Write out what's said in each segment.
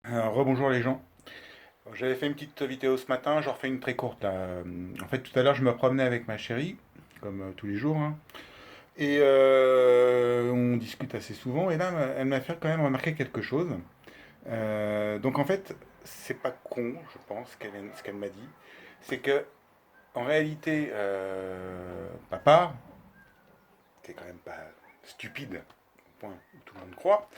Rebonjour les gens. J'avais fait une petite vidéo ce matin, j'en refais une très courte là. En fait, tout à l'heure, je me promenais avec ma chérie, comme tous les jours, hein. Et on discute assez souvent. Et là, elle m'a fait quand même remarquer quelque chose. Donc en fait, c'est pas con, je pense, ce qu'elle m'a dit. C'est que, en réalité, papa, qui est quand même pas stupide, au point où tout le monde croit,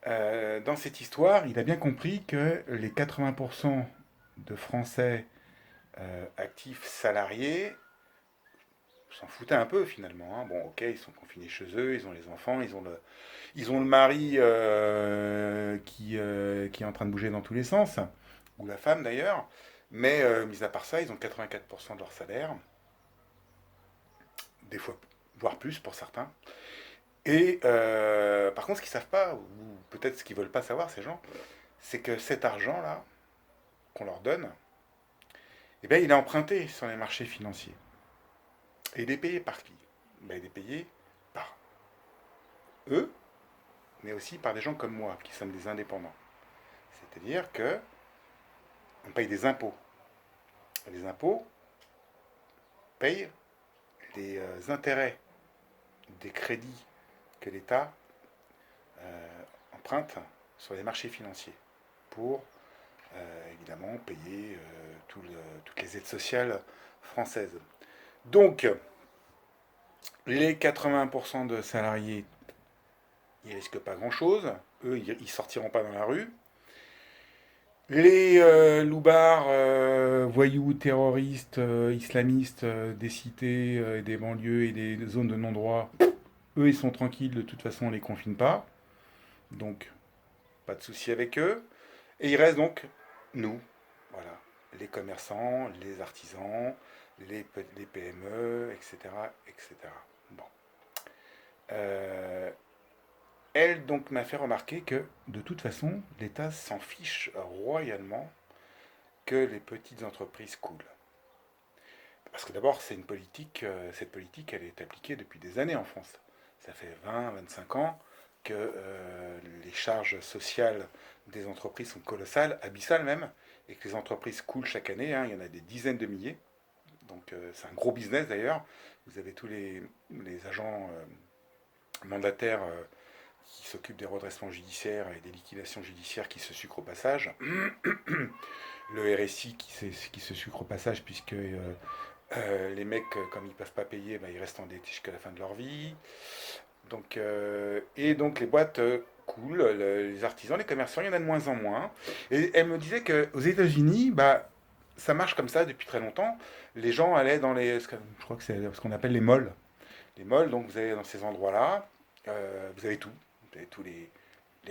dans cette histoire, il a bien compris que les 80% de Français actifs salariés s'en foutaient un peu finalement, hein. Bon, ok, ils sont confinés chez eux, ils ont les enfants, ils ont le mari qui est en train de bouger dans tous les sens, ou la femme d'ailleurs. Mais mis à part ça, ils ont 84% de leur salaire, des fois, voire plus pour certains. Et par contre, ce qu'ils savent pas, ou peut-être ce qu'ils veulent pas savoir, ces gens, c'est que cet argent-là qu'on leur donne, eh bien, il est emprunté sur les marchés financiers. Et il est payé par qui? Ben, il est payé par eux, mais aussi par des gens comme moi, qui sommes des indépendants. C'est-à-dire que on paye des impôts. Les impôts payent les intérêts des crédits que l'État emprunte sur les marchés financiers pour évidemment payer toutes les aides sociales françaises. Donc, les 80% de salariés, ils risquent pas grand-chose. Eux, ils sortiront pas dans la rue. Les loupards, voyous, terroristes, islamistes des cités, des banlieues et des zones de non-droit, eux, ils sont tranquilles, de toute façon, on les confine pas. Donc, pas de souci avec eux. Et il reste donc nous, voilà, les commerçants, les artisans, les PME, etc., etc. Bon. Euh, Elle donc m'a fait remarquer que de toute façon, l'État s'en fiche royalement que les petites entreprises coulent. Parce que d'abord, c'est une politique, cette politique, elle est appliquée depuis des années en France. Ça fait 20, 25 ans que les charges sociales des entreprises sont colossales, abyssales même, et que les entreprises coulent chaque année, hein. Il y en a des dizaines de milliers. Donc c'est un gros business d'ailleurs. Vous avez tous les agents mandataires qui s'occupent des redressements judiciaires et des liquidations judiciaires qui se sucrent au passage. Le RSI qui se sucre au passage puisque les mecs, comme ils ne peuvent pas payer, bah, ils restent endettés jusqu'à la fin de leur vie. Donc, et donc les boîtes coulent, les artisans, les commerçants, il y en a de moins en moins. Et elle me disait qu'aux États-Unis, bah, ça marche comme ça depuis très longtemps. Les gens allaient dans je crois que c'est ce qu'on appelle les malls. Les malls, donc vous allez dans ces endroits-là, vous avez tout. Vous avez tous les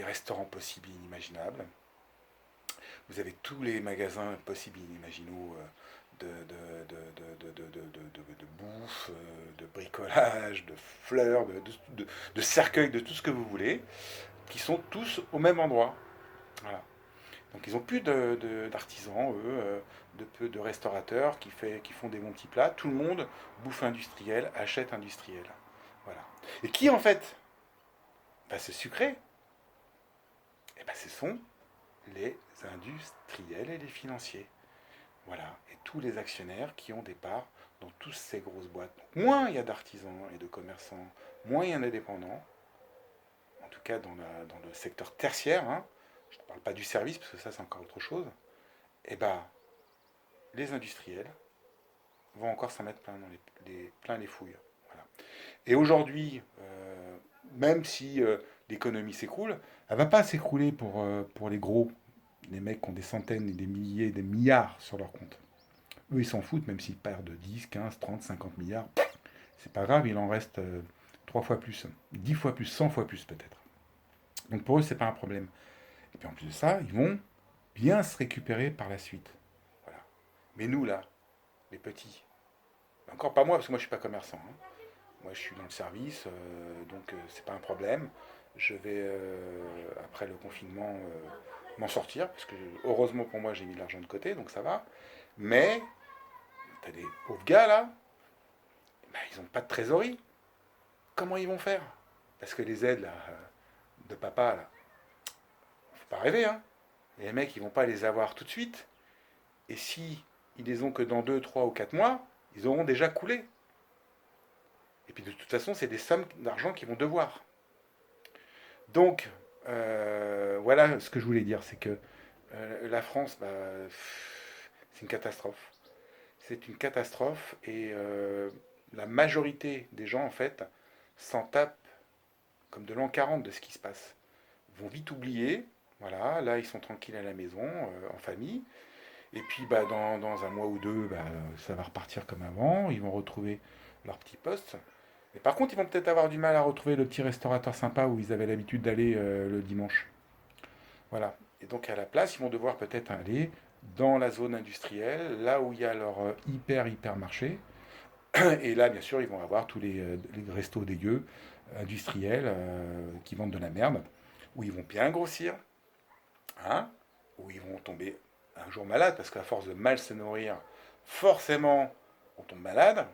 restaurants possibles et inimaginables. Vous avez tous les magasins possibles et inimaginaux de bouffe, de bricolage, de fleurs, de cercueils, de tout ce que vous voulez, qui sont tous au même endroit. Voilà. Donc ils n'ont plus d'artisans, eux, de restaurateurs qui font des bons petits plats. Tout le monde bouffe industriel, achète industriel. Voilà. Et qui en fait va se sucrer? Eh ben, ce sont les industriels et les financiers. Voilà. Et tous les actionnaires qui ont des parts dans toutes ces grosses boîtes. Donc, moins il y a d'artisans et de commerçants, moins il y en a d'indépendants, en tout cas dans le secteur tertiaire, hein. Je ne parle pas du service, parce que ça c'est encore autre chose, et ben les industriels vont encore s'en mettre plein les fouilles. Voilà. Et aujourd'hui, même si l'économie s'écroule, elle ne va pas s'écrouler pour les gros, les mecs qui ont des centaines et des milliers, des milliards sur leur compte. Eux, ils s'en foutent, même s'ils perdent 10, 15, 30, 50 milliards. C'est pas grave, il en reste 3 fois plus, 10 fois plus, 100 fois plus peut-être. Donc pour eux, c'est pas un problème. Et puis en plus de ça, ils vont bien se récupérer par la suite. Voilà. Mais nous, là, les petits, encore pas moi, parce que moi, je suis pas commerçant, hein. Moi, je suis dans le service, donc c'est pas un problème. Je vais, après le confinement, m'en sortir, parce que heureusement pour moi, j'ai mis de l'argent de côté, donc ça va. Mais, t'as des pauvres gars là, bah, ils n'ont pas de trésorerie. Comment ils vont faire? Parce que les aides là, de papa, là, faut pas rêver, hein. Et les mecs, ils vont pas les avoir tout de suite. Et si ils les ont que dans 2, 3 ou 4 mois, ils auront déjà coulé. Et puis de toute façon, c'est des sommes d'argent qu'ils vont devoir. Donc, voilà ce que je voulais dire, c'est que la France, bah, c'est une catastrophe. C'est une catastrophe et la majorité des gens, en fait, s'en tapent comme de l'an 40 de ce qui se passe. Ils vont vite oublier, voilà, là ils sont tranquilles à la maison, en famille, et puis bah, dans un mois ou deux, bah, ça va repartir comme avant, ils vont retrouver leur petit poste. Et par contre, ils vont peut-être avoir du mal à retrouver le petit restaurateur sympa où ils avaient l'habitude d'aller le dimanche. Voilà. Et donc à la place, ils vont devoir peut-être aller dans la zone industrielle, là où il y a leur hyper marché. Et là, bien sûr, ils vont avoir tous les restos dégueux industriels qui vendent de la merde, où ils vont bien grossir, hein, où ils vont tomber un jour malades, parce qu'à force de mal se nourrir, forcément, on tombe malade.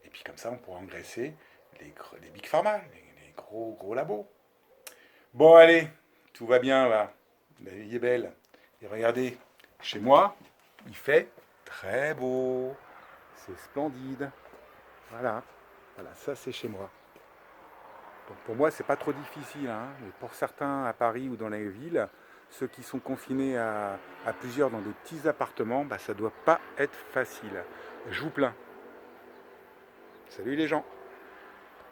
Et puis comme ça, on pourra engraisser les big pharma, les gros labos. Bon, allez, tout va bien, là. La vie est belle. Et regardez, chez moi, il fait très beau. C'est splendide. Voilà. Voilà, ça c'est chez moi. Donc pour moi, c'est pas trop difficile, hein. Mais pour certains à Paris ou dans les villes, ceux qui sont confinés à plusieurs dans des petits appartements, bah, ça doit pas être facile. Je vous plains. Salut les gens.